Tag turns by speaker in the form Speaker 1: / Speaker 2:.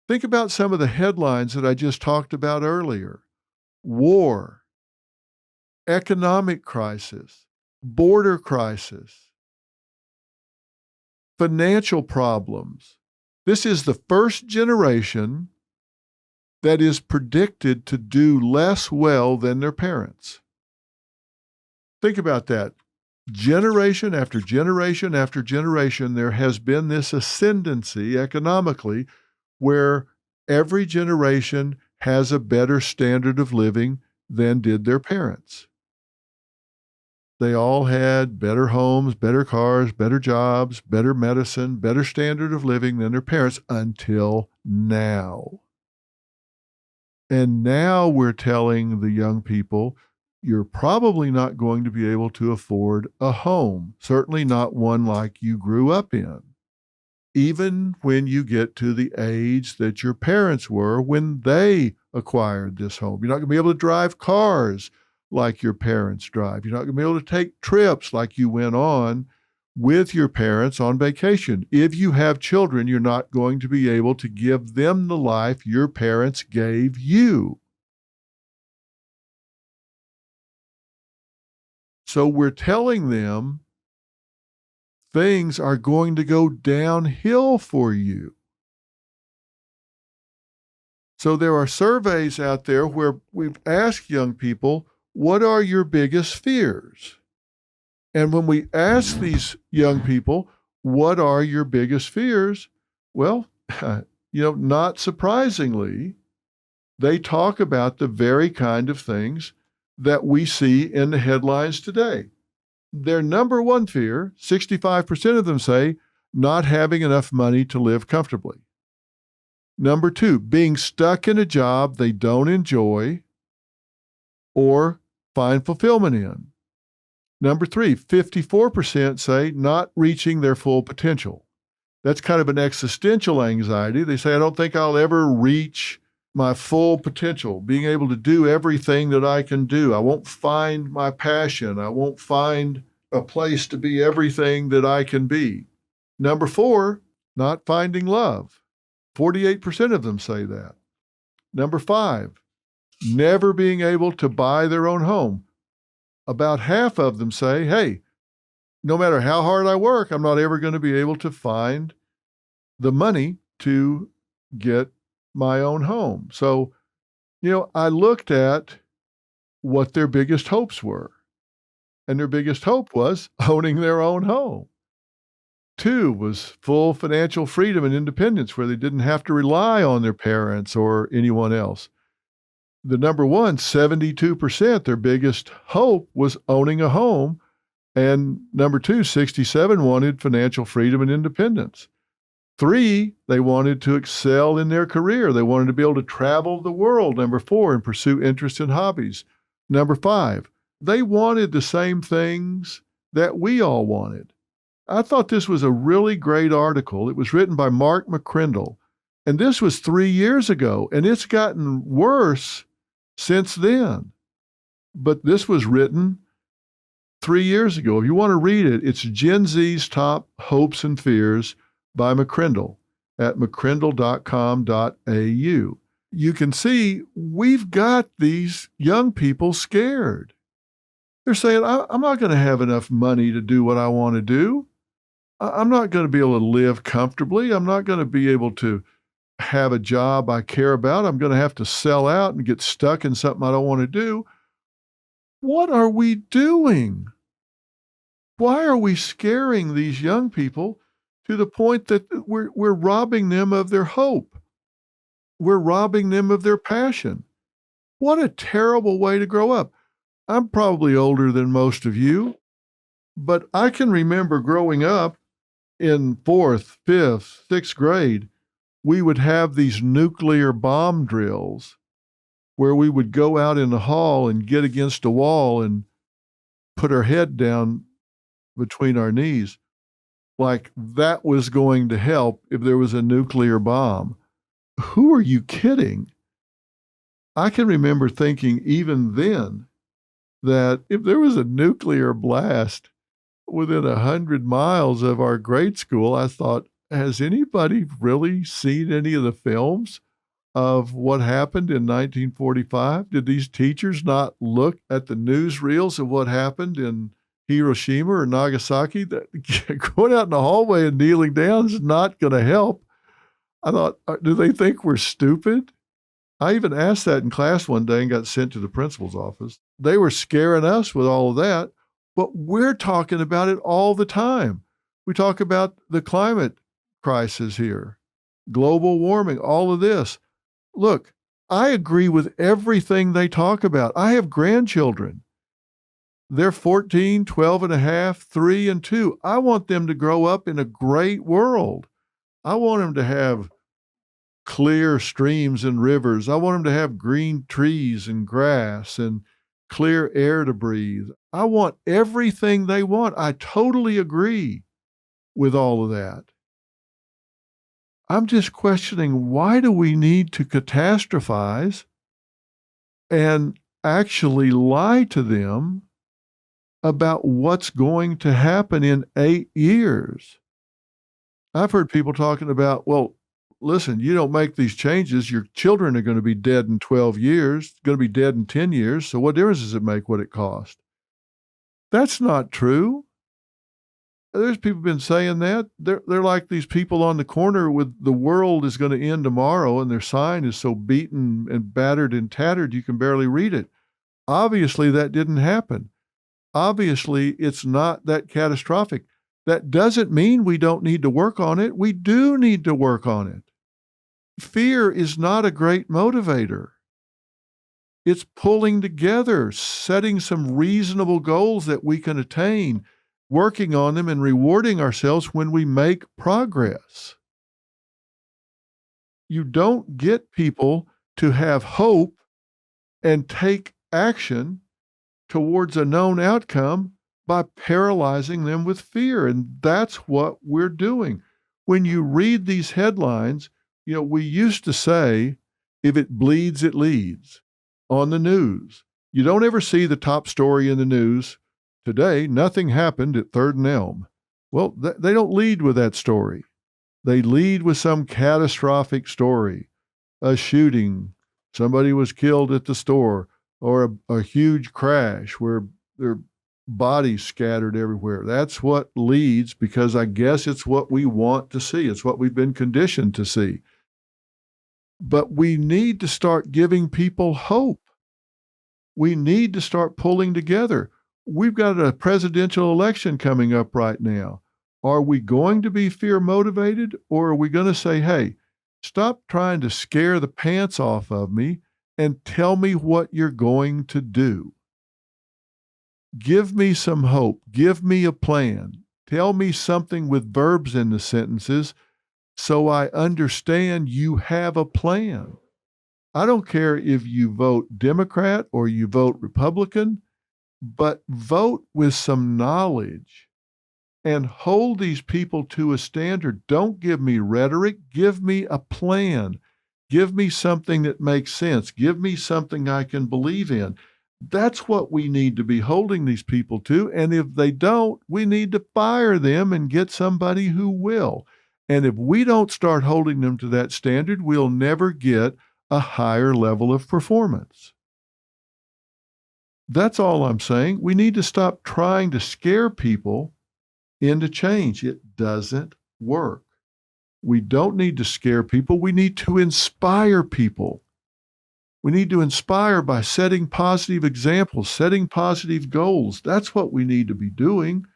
Speaker 1: Think about some of the headlines that I just talked about earlier. War, economic crisis, border crisis, financial problems. This is the first generation that is predicted to do less well than their parents. Think about that. Generation after generation after generation, there has been this ascendancy economically where every generation has a better standard of living than did their parents. They all had better homes, better cars, better jobs, better medicine, better standard of living than their parents until now. And now we're telling the young people, you're probably not going to be able to afford a home, certainly not one like you grew up in, even when you get to the age that your parents were when they acquired this home. You're not going to be able to drive cars like your parents drive. You're not going to be able to take trips like you went on with your parents on vacation. If you have children, you're not going to be able to give them the life your parents gave you. So we're telling them things are going to go downhill for you. So there are surveys out there where we've asked young people, what are your biggest fears? And when we ask these young people, what are your biggest fears? Well, not surprisingly, they talk about the very kind of things that we see in the headlines today. Their number one fear, 65% of them say, not having enough money to live comfortably. Number two, being stuck in a job they don't enjoy or find fulfillment in. Number three, 54% say not reaching their full potential. That's kind of an existential anxiety. They say, I don't think I'll ever reach my full potential, being able to do everything that I can do. I won't find my passion. I won't find a place to be everything that I can be. Number four, not finding love. 48% of them say that. Number five, never being able to buy their own home. About half of them say, hey, no matter how hard I work, I'm not ever going to be able to find the money to get my own home. So, I looked at what their biggest hopes were. And their biggest hope was owning their own home. Two was full financial freedom and independence where they didn't have to rely on their parents or anyone else. The number one, 72%, their biggest hope was owning a home. And number two, 67 wanted financial freedom and independence. Three, they wanted to excel in their career. They wanted to be able to travel the world, number four, and pursue interests and hobbies. Number five, they wanted the same things that we all wanted. I thought this was a really great article. It was written by Mark McCrindle, and this was 3 years ago, and it's gotten worse since then. But this was written 3 years ago. If you want to read it, it's Gen Z's Top Hopes and Fears by McCrindle at mccrindle.com.au. You can see we've got these young people scared. They're saying, I'm not going to have enough money to do what I want to do. I'm not going to be able to live comfortably. I'm not going to be able to have a job I care about. I'm going to have to sell out and get stuck in something I don't want to do. What are we doing? Why are we scaring these young people to the point that we're robbing them of their hope? We're robbing them of their passion. What a terrible way to grow up. I'm probably older than most of you, but I can remember growing up in 4th, 5th, 6th grade, we would have these nuclear bomb drills where we would go out in the hall and get against a wall and put our head down between our knees, like that was going to help if there was a nuclear bomb. Who are you kidding? I can remember thinking even then that if there was a nuclear blast within 100 miles of our grade school, I thought, has anybody really seen any of the films of what happened in 1945? Did these teachers not look at the newsreels of what happened in Hiroshima or Nagasaki? That going out in the hallway and kneeling down is not going to help. I thought, do they think we're stupid? I even asked that in class one day and got sent to the principal's office. They were scaring us with all of that, but we're talking about it all the time. We talk about the climate crisis here, global warming, all of this. Look, I agree with everything they talk about. I have grandchildren. They're 14, 12 and a half, 3 and 2. I want them to grow up in a great world. I want them to have clear streams and rivers. I want them to have green trees and grass and clear air to breathe. I want everything they want. I totally agree with all of that. I'm just questioning, why do we need to catastrophize and actually lie to them about what's going to happen in 8 years? I've heard people talking about, well, listen, you don't make these changes, your children are going to be dead in 12 years, going to be dead in 10 years, so what difference does it make what it costs? That's not true. There's people been saying that. They're like these people on the corner with the world is going to end tomorrow, and their sign is so beaten and battered and tattered you can barely read it. Obviously, that didn't happen. Obviously, it's not that catastrophic. That doesn't mean we don't need to work on it. We do need to work on it. Fear is not a great motivator. It's pulling together, setting some reasonable goals that we can attain, working on them and rewarding ourselves when we make progress. You don't get people to have hope and take action towards a known outcome by paralyzing them with fear. And that's what we're doing. When you read these headlines, we used to say, if it bleeds, it leads on the news. You don't ever see the top story in the news. Today, nothing happened at 3rd and Elm. Well, they don't lead with that story. They lead with some catastrophic story, a shooting, somebody was killed at the store, or a huge crash where there are bodies scattered everywhere. That's what leads, because I guess it's what we want to see. It's what we've been conditioned to see. But we need to start giving people hope. We need to start pulling together. We've got a presidential election coming up right now. Are we going to be fear motivated, or are we going to say, hey, stop trying to scare the pants off of me and tell me what you're going to do? Give me some hope. Give me a plan. Tell me something with verbs in the sentences so I understand you have a plan. I don't care if you vote Democrat or you vote Republican, but vote with some knowledge and hold these people to a standard. Don't give me rhetoric. Give me a plan. Give me something that makes sense. Give me something I can believe in. That's what we need to be holding these people to. And if they don't, we need to fire them and get somebody who will. And if we don't start holding them to that standard, we'll never get a higher level of performance. That's all I'm saying. We need to stop trying to scare people into change. It doesn't work. We don't need to scare people. We need to inspire people. We need to inspire by setting positive examples, setting positive goals. That's what we need to be doing.